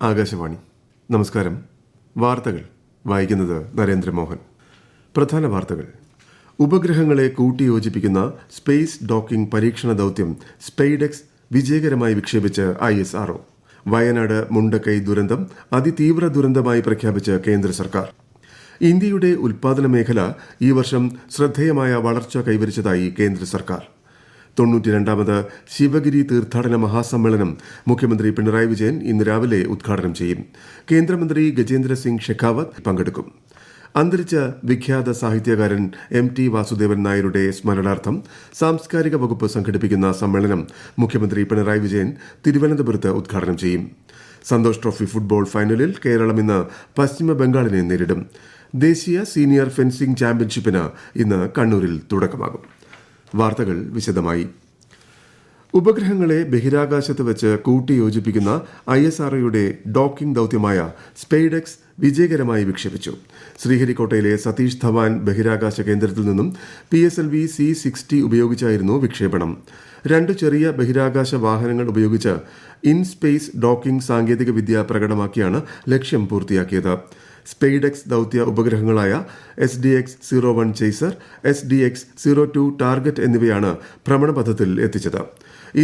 ആകാശവാണി. നമസ്കാരം. വാർത്തകൾ വായിക്കുന്നത് നരേന്ദ്രമോഹൻ. പ്രധാന വാർത്തകൾ. ഉപഗ്രഹങ്ങളെ കൂട്ടിയോജിപ്പിക്കുന്ന സ്പേസ് ഡോക്കിംഗ് പരീക്ഷണ ദൌത്യം സ്പെയ്ഡെക്സ് വിജയകരമായി വിക്ഷേപിച്ച് ISRO. വയനാട് മുണ്ടക്കൈ ദുരന്തം അതിതീവ്ര ദുരന്തമായി പ്രഖ്യാപിച്ച് കേന്ദ്ര സർക്കാർ. ഇന്ത്യയുടെ ഉൽപാദന മേഖല ഈ വർഷം ശ്രദ്ധേയമായ വളർച്ച കൈവരിച്ചതായി കേന്ദ്ര സർക്കാർ. 92ാമത് ശിവഗിരി തീർത്ഥാടന മഹാസമ്മേളനം മുഖ്യമന്ത്രി പിണറായി വിജയൻ ഇന്ന് രാവിലെ ഉദ്ഘാടനം ചെയ്യും. കേന്ദ്രമന്ത്രി ഗജേന്ദ്ര സിംഗ് ഷെഖാവത്ത് പങ്കെടുക്കും. അന്തരിച്ച വിഖ്യാത സാഹിത്യകാരൻ MT വാസുദേവൻ നായരുടെ സ്മരണാർത്ഥം സാംസ്കാരിക വകുപ്പ് സംഘടിപ്പിക്കുന്ന സമ്മേളനം മുഖ്യമന്ത്രി പിണറായി വിജയൻ തിരുവനന്തപുരത്ത് ഉദ്ഘാടനം ചെയ്യും. സന്തോഷ് ട്രോഫി ഫുട്ബോൾ ഫൈനലിൽ കേരളം ഇന്ന് പശ്ചിമ ബംഗാളിനെ നേരിടും. ദേശീയ സീനിയർ ഫെൻസിംഗ് ചാമ്പ്യൻഷിപ്പിന് ഇന്ന് കണ്ണൂരിൽ തുടക്കമാകും. വാർത്തകൾ വിശദമായി. ഉപഗ്രഹങ്ങളെ ബഹിരാകാശത്ത് വെച്ച് കൂട്ടിയോജിപ്പിക്കുന്ന ISROയുടെ ഡോക്കിംഗ് ദൌത്യമായ സ്പെയ്ഡെക്സ് വിജയകരമായി വിക്ഷേപിച്ചു. ശ്രീഹരിക്കോട്ടയിലെ സതീഷ് ധവാൻ ബഹിരാകാശ കേന്ദ്രത്തിൽ നിന്നും PSLV C-60 ഉപയോഗിച്ചായിരുന്നു വിക്ഷേപണം. 2 ചെറിയ ബഹിരാകാശ വാഹനങ്ങൾ ഉപയോഗിച്ച് ഇൻ സ്പേസ് ഡോക്കിംഗ് സാങ്കേതിക വിദ്യ പ്രകടമാക്കിയാണ് ലക്ഷ്യം പൂർത്തിയാക്കിയത്. സ്പെയ്ഡെക്സ് ദൌത്യ ഉപഗ്രഹങ്ങളായ SDX-01 ചേസർ, SDX-02 ടാർഗറ്റ് എന്നിവയാണ് ഭ്രമണപഥത്തിൽ എത്തിച്ചത്.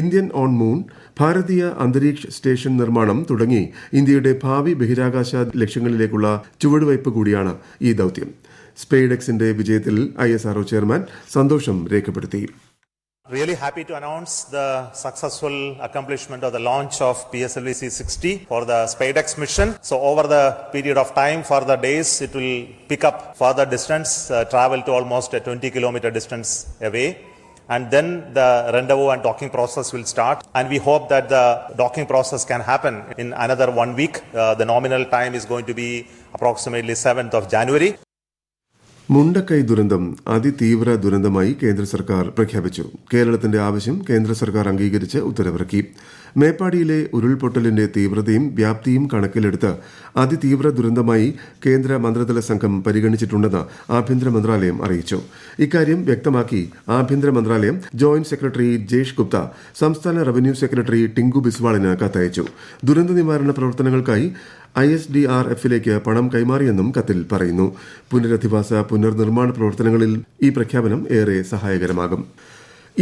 ഇന്ത്യൻ ഓൺ മൂൺ, ഭാരതീയ അന്തരീക്ഷ സ്റ്റേഷൻ നിർമ്മാണം തുടങ്ങി ഇന്ത്യയുടെ ഭാവി ബഹിരാകാശ ലക്ഷ്യങ്ങളിലേക്കുള്ള ചുവടുവയ്പ് കൂടിയാണ് ഈ ദൌത്യം. സ്പെയ്ഡെക്സിന്റെ വിജയത്തിൽ ISRO ചെയർമാൻ സന്തോഷം രേഖപ്പെടുത്തി. Really happy to announce the successful accomplishment of the launch of PSLV C-60 for the SpaceX mission. So over the period of time, for the days, it will pick up further distance, travel to almost a 20-kilometer distance away. And then the rendezvous and docking process will start. And we hope that the docking process can happen in another 1 week. The nominal time is going to be approximately 7th of January. Mundakkai ദുരന്തം അതിതീവ്ര ദുരന്തമായി കേന്ദ്ര സർക്കാർ പ്രഖ്യാപിച്ചു. കേരളത്തിന്റെ ആവശ്യം കേന്ദ്ര സർക്കാർ അംഗീകരിച്ച് ഉത്തരവിറക്കി. മേപ്പാടിയിലെ ഉരുൾപൊട്ടലിന്റെ തീവ്രതയും വ്യാപ്തിയും കണക്കിലെടുത്ത് അതിതീവ്ര ദുരന്തമായി കേന്ദ്ര മന്ത്രിതല സംഘം പരിഗണിച്ചിട്ടുണ്ടെന്ന് ആഭ്യന്തര മന്ത്രാലയം അറിയിച്ചു. ഇക്കാര്യം വ്യക്തമാക്കി ആഭ്യന്തര മന്ത്രാലയം ജോയിന്റ് സെക്രട്ടറി ജേഷ് ഗുപ്ത സംസ്ഥാന റവന്യൂ സെക്രട്ടറി ടിങ്കു ബിസ്വാളിന് കത്തയച്ചു. ദുരന്ത നിവാരണ പ്രവർത്തനങ്ങൾക്കായി ISDRFിലേക്ക് പണം കൈമാറിയെന്നും കത്തിൽ പറയുന്നു. പുനരധിവാസ പുനർനിർമ്മാണ പ്രവർത്തനങ്ങളിൽ ഈ പ്രഖ്യാപനം ഏറെ സഹായകരമാകും.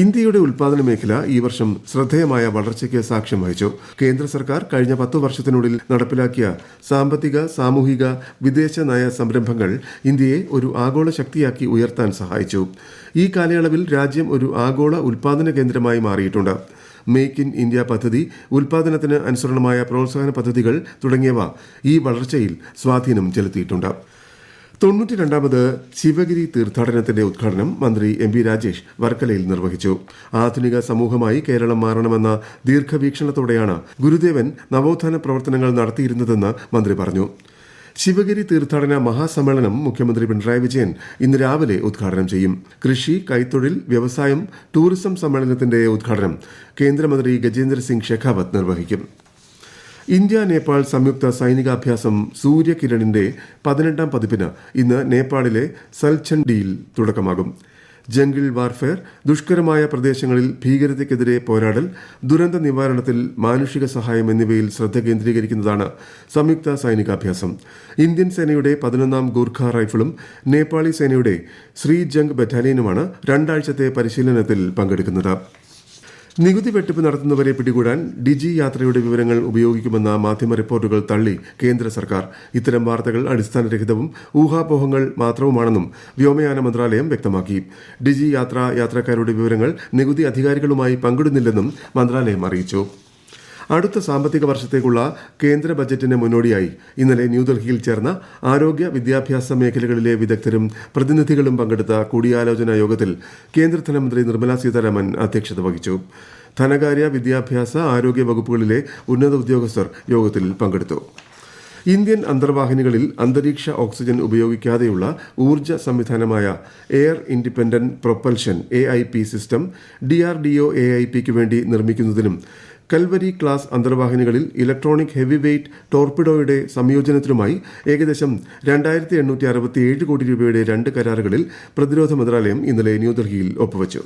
ഇന്ത്യയുടെ ഉൽപാദന മേഖല ഈ വർഷം ശ്രദ്ധേയമായ വളർച്ചയ്ക്ക് സാക്ഷ്യം വഹിച്ചു. കേന്ദ്ര സർക്കാർ കഴിഞ്ഞ 10 വർഷത്തിനുള്ളിൽ നടപ്പിലാക്കിയ സാമ്പത്തിക, സാമൂഹിക, വിദേശ നയ സംരംഭങ്ങൾ ഇന്ത്യയെ ഒരു ആഗോള ശക്തിയാക്കി ഉയർത്താൻ സഹായിച്ചു. ഈ കാലയളവിൽ രാജ്യം ഒരു ആഗോള ഉൽപാദന കേന്ദ്രമായി മാറിയിട്ടുണ്ട്. മേക്ക് ഇൻ ഇന്ത്യ പദ്ധതി, ഉൽപാദനത്തിന് അനുസരണമായ പ്രോത്സാഹന പദ്ധതികൾ തുടങ്ങിയവ ഈ വളർച്ചയിൽ സ്വാധീനം ചെലുത്തിയിട്ടുണ്ട്. 92ാമത് ശിവഗിരി തീർത്ഥാടനത്തിന്റെ ഉദ്ഘാടനം മന്ത്രി MB രാജേഷ് വർക്കലയിൽ നിർവഹിച്ചു. ആധുനിക സമൂഹമായി കേരളം മാറണമെന്ന ദീർഘവീക്ഷണത്തോടെയാണ് ഗുരുദേവൻ നവോത്ഥാന പ്രവർത്തനങ്ങൾ നടത്തിയിരുന്നതെന്ന് മന്ത്രി പറഞ്ഞു. ശിവഗിരി തീർത്ഥാടന മഹാസമ്മേളനം മുഖ്യമന്ത്രി പിണറായി വിജയൻ ഇന്ന് രാവിലെ ഉദ്ഘാടനം ചെയ്യും. കൃഷി, കൈത്തൊഴിൽ, വ്യവസായം, ടൂറിസം സമ്മേളനത്തിന്റെ ഉദ്ഘാടനം കേന്ദ്രമന്ത്രി ഗജേന്ദ്ര സിംഗ് ഷെഖാവത്ത് നിർവഹിക്കും. ഇന്ത്യ നേപ്പാൾ സംയുക്ത സൈനികാഭ്യാസം സൂര്യകിരണിന്റെ 18ാം പതിപ്പിന് ഇന്ന് നേപ്പാളിലെ സൽച്ചൻഡിയിൽ തുടക്കമാകും. ജംഗിൾ വാർഫെയർ, ദുഷ്കരമായ പ്രദേശങ്ങളിൽ ഭീകരതയ്ക്കെതിരെ പോരാടൽ, ദുരന്ത നിവാരണത്തിൽ മാനുഷിക സഹായം എന്നിവയിൽ ശ്രദ്ധ കേന്ദ്രീകരിക്കുന്നതാണ് സംയുക്ത സൈനികാഭ്യാസം. ഇന്ത്യൻ സേനയുടെ 11ാം ഗൂർഖ റൈഫിളും നേപ്പാളി സേനയുടെ ശ്രീജംഗ് ബറ്റാലിയനുമാണ് 2 ആഴ്ചത്തെ പരിശീലനത്തിൽ പങ്കെടുക്കുന്നത്. നികുതി വെട്ടിപ്പ് നടത്തുന്നവരെ പിടികൂടാൻ ഡിജി യാത്രയുടെ വിവരങ്ങൾ ഉപയോഗിക്കുമെന്ന മാധ്യമ റിപ്പോർട്ടുകൾ തള്ളി കേന്ദ്ര സർക്കാർ. ഇത്തരം വാർത്തകൾ അടിസ്ഥാനരഹിതവും ഊഹാപോഹങ്ങൾ മാത്രവുമാണെന്നും വ്യോമയാന മന്ത്രാലയം വ്യക്തമാക്കി. ഡിജി യാത്രക്കാരുടെ വിവരങ്ങൾ നികുതി അധികാരികളുമായി പങ്കിടുന്നില്ലെന്നും മന്ത്രാലയം അറിയിച്ചു. അടുത്ത സാമ്പത്തിക വർഷത്തേക്കുള്ള കേന്ദ്ര ബജറ്റിന് മുന്നോടിയായി ഇന്നലെ ന്യൂഡൽഹിയിൽ ചേർന്ന ആരോഗ്യ, വിദ്യാഭ്യാസ മേഖലകളിലെ വിദഗ്ധരും പ്രതിനിധികളും പങ്കെടുത്ത കൂടിയാലോചനാ യോഗത്തിൽ കേന്ദ്ര ധനമന്ത്രി നിർമ്മലാ സീതാരാമൻ അധ്യക്ഷത വഹിച്ചു. ധനകാര്യ, വിദ്യാഭ്യാസ, ആരോഗ്യ വകുപ്പുകളിലെ ഉന്നത ഉദ്യോഗസ്ഥർ യോഗത്തിൽ പങ്കെടുത്തു. ഇന്ത്യൻ അന്തർവാഹിനികളിൽ അന്തരീക്ഷ ഓക്സിജൻ ഉപയോഗിക്കാതെയുള്ള ഊർജ്ജ സംവിധാനമായ air independent propulsion AIP system DRDO AIPക്ക് വേണ്ടി നിർമ്മിക്കുന്നതിനും കൽവരി ക്ലാസ് അന്തർവാഹിനികളിൽ ഇലക്ട്രോണിക് ഹെവി വെയ്റ്റ് ടോർപിഡോയുടെ സംയോജനത്തിനുമായി ഏകദേശം 2867 കോടി രൂപയുടെ 2 കരാറുകളിൽ പ്രതിരോധ മന്ത്രാലയം ഇന്നലെ ന്യൂഡൽഹിയിൽ ഒപ്പുവച്ചു.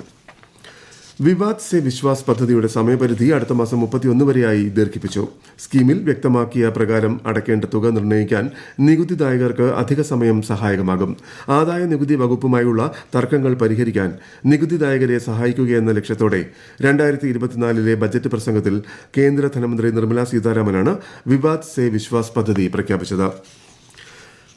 വിവാദ് സെ വിശ്വാസ് പദ്ധതിയുടെ സമയപരിധി അടുത്ത മാസം 31 വരെയായി ദീർഘിപ്പിച്ചു. സ്കീമിൽ വ്യക്തമാക്കിയ പ്രകാരം അടയ്ക്കേണ്ട തുക നിർണ്ണയിക്കാൻ നികുതിദായകർക്ക് അധിക സമയം സഹായകമാകും. ആദായ നികുതി വകുപ്പുമായുള്ള തർക്കങ്ങൾ പരിഹരിക്കാൻ നികുതിദായകരെ സഹായിക്കുകയെന്ന ലക്ഷ്യത്തോടെ 2024 ബജറ്റ് പ്രസംഗത്തിൽ കേന്ദ്ര ധനമന്ത്രി നിർമ്മല സീതാരാമനാണ് വിവാദ് സെ വിശ്വാസ് പദ്ധതി പ്രഖ്യാപിച്ചത്.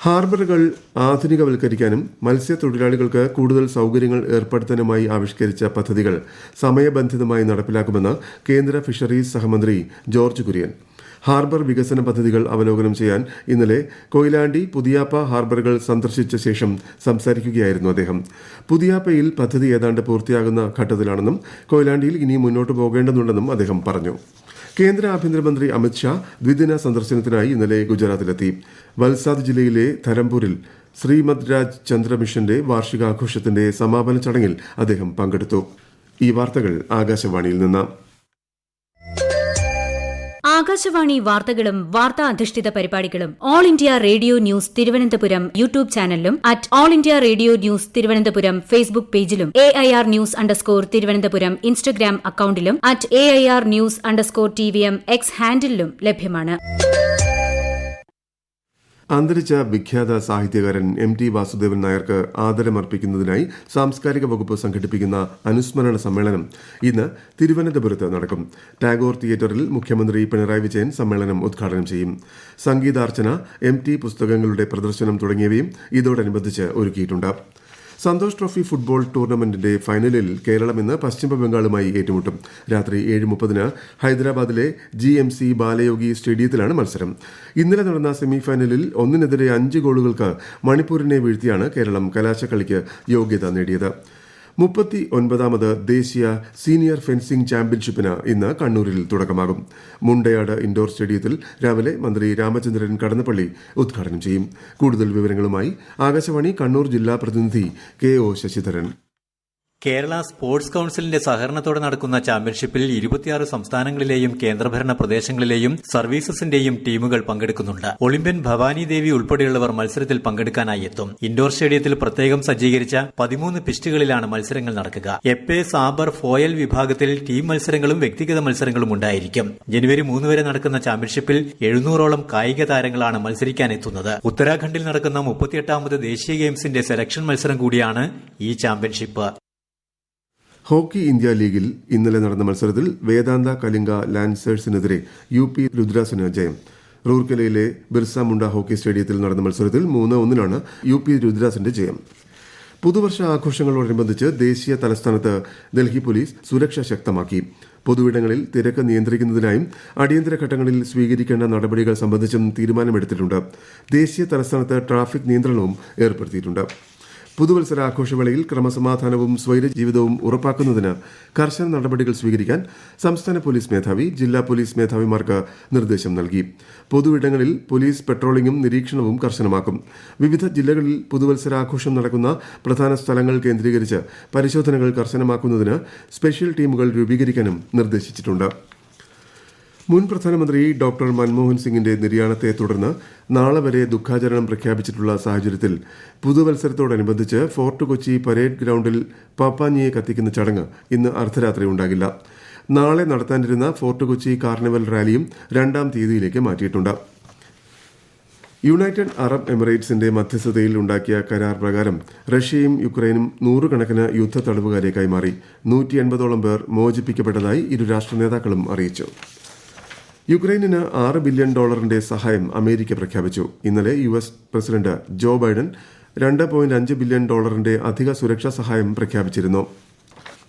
ഹാർബറുകൾ ആധുനികവൽക്കരിക്കാനും മത്സ്യത്തൊഴിലാളികൾക്ക് കൂടുതൽ സൌകര്യങ്ങൾ ഏർപ്പെടുത്താനുമായി ആവിഷ്കരിച്ച പദ്ധതികൾ സമയബന്ധിതമായി നടപ്പിലാക്കുമെന്ന് കേന്ദ്ര ഫിഷറീസ് സഹമന്ത്രി ജോർജ് കുര്യൻ. ഹാർബർ വികസന പദ്ധതികൾ അവലോകനം ചെയ്യാൻ ഇന്നലെ കൊയിലാണ്ടി പുതിയാപ്പ ഹാർബറുകൾ സന്ദർശിച്ച ശേഷം സംസാരിക്കുകയായിരുന്നു അദ്ദേഹം. പുതിയാപ്പയിൽ പദ്ധതി ഏതാണ്ട് പൂർത്തിയാകുന്ന ഘട്ടത്തിലാണെന്നും കൊയിലാണ്ടിയിൽ ഇനി മുന്നോട്ട് പോകേണ്ടതുണ്ടെന്നും അദ്ദേഹം പറഞ്ഞു. കേന്ദ്ര ആഭ്യന്തരമന്ത്രി അമിത്ഷാ ദ്വിദിന സന്ദർശനത്തിനായി ഇന്നലെ ഗുജറാത്തിലെത്തി. വൽസാദ് ജില്ലയിലെ ധരംപൂരിൽ ശ്രീമദ് രാജ് ചന്ദ്ര മിഷന്റെ വാർഷികാഘോഷത്തിന്റെ സമാപന ചടങ്ങിൽ അദ്ദേഹം പങ്കെടുത്തു. ഈ വാർത്തകൾ ആകാശവാണിയിൽ നിന്ന്. ആകാശവാണി വാർത്തകളും വാർത്താ അധിഷ്ഠിത പരിപാടികളും all India radio news Thiruvananthapuram YouTube ചാനലിലും @all India radio news Thiruvananthapuram Facebook പേജിലും AIR ന്യൂസ് _ ഇൻസ്റ്റഗ്രാം അക്കൌണ്ടിലും @AIR ന്യൂസ് _TVM X ഹാൻഡിലും ലഭ്യമാണ്. അന്തരിച്ച വിഖ്യാത സാഹിത്യകാരൻ MT വാസുദേവൻ നായർക്ക് ആദരമർപ്പിക്കുന്നതിനായി സാംസ്കാരിക വകുപ്പ് സംഘടിപ്പിക്കുന്ന അനുസ്മരണ സമ്മേളനം ഇന്ന് തിരുവനന്തപുരത്ത് നടക്കും. ടാഗോർ തിയേറ്ററിൽ മുഖ്യമന്ത്രി പിണറായി വിജയൻ സമ്മേളനം ഉദ്ഘാടനം ചെയ്യും. സംഗീതാർച്ചന, MT പുസ്തകങ്ങളുടെ പ്രദർശനം തുടങ്ങിയവയും ഇതോടനുബന്ധിച്ച് ഒരുക്കിയിട്ടുണ്ട്. സന്തോഷ് ട്രോഫി ഫുട്ബോൾ ടൂർണമെന്റിന്റെ ഫൈനലിൽ കേരളം ഇന്ന് പശ്ചിമബംഗാളുമായി ഏറ്റുമുട്ടും. രാത്രി 7:30 ഹൈദരാബാദിലെ GMC ബാലയോഗി സ്റ്റേഡിയത്തിലാണ് മത്സരം. ഇന്നലെ നടന്ന സെമിഫൈനലിൽ 1-5 ഗോളുകൾക്ക് മണിപ്പൂരിനെ വീഴ്ത്തിയാണ് കേരളം കലാശക്കളിക്ക് യോഗ്യത നേടിയത്. 39ാമത് ദേശീയ സീനിയർ ഫെൻസിംഗ് ചാമ്പ്യൻഷിപ്പിന് ഇന്ന് കണ്ണൂരിൽ തുടക്കമാകും. മുണ്ടയാട് ഇൻഡോർ സ്റ്റേഡിയത്തിൽ രാവിലെ മന്ത്രി രാമചന്ദ്രൻ കടന്നപ്പള്ളി ഉദ്ഘാടനം ചെയ്യും. കൂടുതൽ വിവരങ്ങളുമായി ആകാശവാണി കണ്ണൂർ ജില്ലാ പ്രതിനിധി KO ശശിധരൻ. കേരള സ്പോർട്സ് കൌൺസിലിന്റെ സഹകരണത്തോടെ നടക്കുന്ന ചാമ്പ്യൻഷിപ്പിൽ 26 സംസ്ഥാനങ്ങളിലെയും കേന്ദ്രഭരണ പ്രദേശങ്ങളിലെയും സർവീസസിന്റെയും ടീമുകൾ പങ്കെടുക്കുന്നുണ്ട്. ഒളിമ്പ്യൻ ഭവാനി ദേവി ഉൾപ്പെടെയുള്ളവർ മത്സരത്തിൽ പങ്കെടുക്കാനായി എത്തും. ഇൻഡോർ സ്റ്റേഡിയത്തിൽ പ്രത്യേകം സജ്ജീകരിച്ച 13 പിച്ചുകളിലാണ് മത്സരങ്ങൾ നടക്കുക. എപ്പെ, സാബർ, ഫോയൽ വിഭാഗത്തിൽ ടീം മത്സരങ്ങളും വ്യക്തിഗത മത്സരങ്ങളും ഉണ്ടായിരിക്കും. ജനുവരി 3 വരെ നടക്കുന്ന ചാമ്പ്യൻഷിപ്പിൽ 700ഓളം കായിക താരങ്ങളാണ് മത്സരിക്കാനെത്തുന്നത്. ഉത്തരാഖണ്ഡിൽ നടക്കുന്ന 38ാമത് ദേശീയ ഗെയിംസിന്റെ സെലക്ഷൻ മത്സരം കൂടിയാണ് ഈ ചാമ്പ്യൻഷിപ്പ്. ഹോക്കി ഇന്ത്യ ലീഗിൽ ഇന്നലെ നടന്ന മത്സരത്തിൽ വേദാന്ത കലിംഗ ലാൻസേഴ്സിനെതിരെ UP രുദ്രാസിന് ജയം. റൂർക്കലയിലെ ബിർസ മുണ്ട ഹോക്കി സ്റ്റേഡിയത്തിൽ നടന്ന മത്സരത്തിൽ 3-1 UP രുദ്രാസിന്റെ ജയം. പുതുവർഷ ആഘോഷങ്ങളോടനുബന്ധിച്ച് ദേശീയ തലസ്ഥാനത്ത് ഡൽഹി പോലീസ് സുരക്ഷ ശക്തമാക്കി. പൊതുവിടങ്ങളിൽ തിരക്ക് നിയന്ത്രിക്കുന്നതിനായും അടിയന്തര ഘട്ടങ്ങളിൽ സ്വീകരിക്കേണ്ട നടപടികൾ സംബന്ധിച്ചും തീരുമാനമെടുത്തിട്ടുണ്ട്. ദേശീയ തലസ്ഥാനത്ത് ട്രാഫിക് നിയന്ത്രണവും ഏർപ്പെടുത്തിയിട്ടുണ്ട്. പുതുവത്സരാഘോഷവേളയിൽ ക്രമസമാധാനവും സ്വൈരജീവിതവും ഉറപ്പാക്കുന്നതിന് കർശന നടപടികൾ സ്വീകരിക്കാൻ സംസ്ഥാന പോലീസ് മേധാവി ജില്ലാ പോലീസ് മേധാവിമാർക്ക് നിർദ്ദേശം നൽകി. പൊതുയിടങ്ങളിൽ പോലീസ് പെട്രോളിംഗും നിരീക്ഷണവും കർശനമാക്കും. വിവിധ ജില്ലകളിൽ പുതുവത്സരാഘോഷം നടക്കുന്ന പ്രധാന സ്ഥലങ്ങൾ കേന്ദ്രീകരിച്ച് പരിശോധനകൾ കർശനമാക്കുന്നതിന് സ്പെഷ്യൽ ടീമുകൾ രൂപീകരിക്കാനും നിർദ്ദേശിച്ചിട്ടുണ്ട്. മുൻ പ്രധാനമന്ത്രി ഡോക്ടർ മൻമോഹൻ സിംഗിന്റെ നിര്യാണത്തെ തുടർന്ന് നാളെ വരെ ദുഃഖാചരണം പ്രഖ്യാപിച്ചിട്ടുള്ള സാഹചര്യത്തിൽ പുതുവത്സരത്തോടനുബന്ധിച്ച് ഫോർട്ട് കൊച്ചി പരേഡ് ഗ്രൌണ്ടിൽ പാപ്പാഞ്ഞിയെ കത്തിക്കുന്ന ചടങ്ങ് ഇന്ന് അർദ്ധരാത്രി ഉണ്ടാകില്ല. നാളെ നടത്താനിരുന്ന ഫോർട്ട് കൊച്ചി കാർണിവൽ റാലിയും 2-ാം തീയതിയിലേക്ക് മാറ്റിയിട്ടുണ്ട്. യുണൈറ്റഡ് അറബ് എമിറേറ്റ്സിന്റെ മധ്യസ്ഥതയിൽ ഉണ്ടാക്കിയ കരാർ പ്രകാരം റഷ്യയും യുക്രൈനും 100 കണക്കിന് യുദ്ധ തടവുകാരെ കൈമാറി. 180ഓളം പേർ മോചിപ്പിക്കപ്പെട്ടതായി ഇരു രാഷ്ട്ര നേതാക്കളും അറിയിച്ചു. യുക്രൈനിന് $6 ബില്യൺ സഹായം അമേരിക്ക പ്രഖ്യാപിച്ചു. ഇന്നലെ US president Joe Biden $2.5 billion അധിക സുരക്ഷാ സഹായം പ്രഖ്യാപിച്ചിരുന്നു.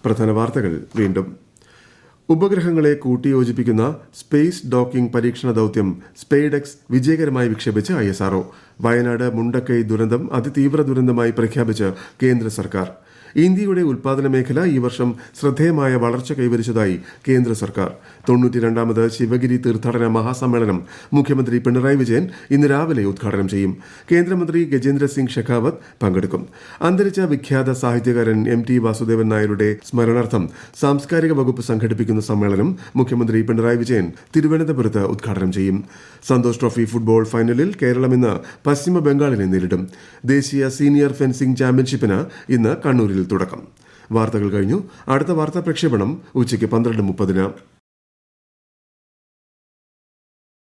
പ്രധാന വാർത്തകൾ വീണ്ടും. ഉപഗ്രഹങ്ങളെ കൂട്ടിയോജിപ്പിക്കുന്ന സ്പേസ് ഡോക്കിംഗ് പരീക്ഷണ ദൌത്യം സ്പെയ്ഡെക്സ് വിജയകരമായി വിക്ഷേപിച്ച് ISRO. വയനാട് മുണ്ടക്കൈ ദുരന്തം അതിതീവ്ര ദുരന്തമായി പ്രഖ്യാപിച്ച് കേന്ദ്ര സർക്കാർ. ഇന്ത്യയുടെ ഉൽപാദന മേഖല ഈ വർഷം ശ്രദ്ധേയമായ വളർച്ച കൈവരിച്ചതായി കേന്ദ്ര സർക്കാർ. 92ാമത് ശിവഗിരി തീർത്ഥാടന മഹാസമ്മേളനം മുഖ്യമന്ത്രി പിണറായി വിജയൻ ഇന്ന് രാവിലെ ഉദ്ഘാടനം ചെയ്യും. കേന്ദ്രമന്ത്രി ഗജേന്ദ്ര സിംഗ് ഷെഖാവത്ത് പങ്കെടുക്കും. അന്തരിച്ച വിഖ്യാത സാഹിത്യകാരൻ MT വാസുദേവൻ നായരുടെ സ്മരണാർത്ഥം സാംസ്കാരിക വകുപ്പ് സംഘടിപ്പിക്കുന്ന സമ്മേളനം മുഖ്യമന്ത്രി പിണറായി വിജയൻ തിരുവനന്തപുരത്ത് ഉദ്ഘാടനം ചെയ്യും. സന്തോഷ് ട്രോഫി ഫുട്ബോൾ ഫൈനലിൽ കേരളം ഇന്ന് പശ്ചിമ ബംഗാളിനെ നേരിടും. ദേശീയ സീനിയർ ഫെൻസിംഗ് ചാമ്പ്യൻഷിപ്പിന് ഇന്ന് കണ്ണൂരിൽ തുടക്കം. വാർത്തകൾ കഴിഞ്ഞു. അടുത്ത വാർത്താ പ്രക്ഷേപണം ഉച്ചയ്ക്ക് 12:30.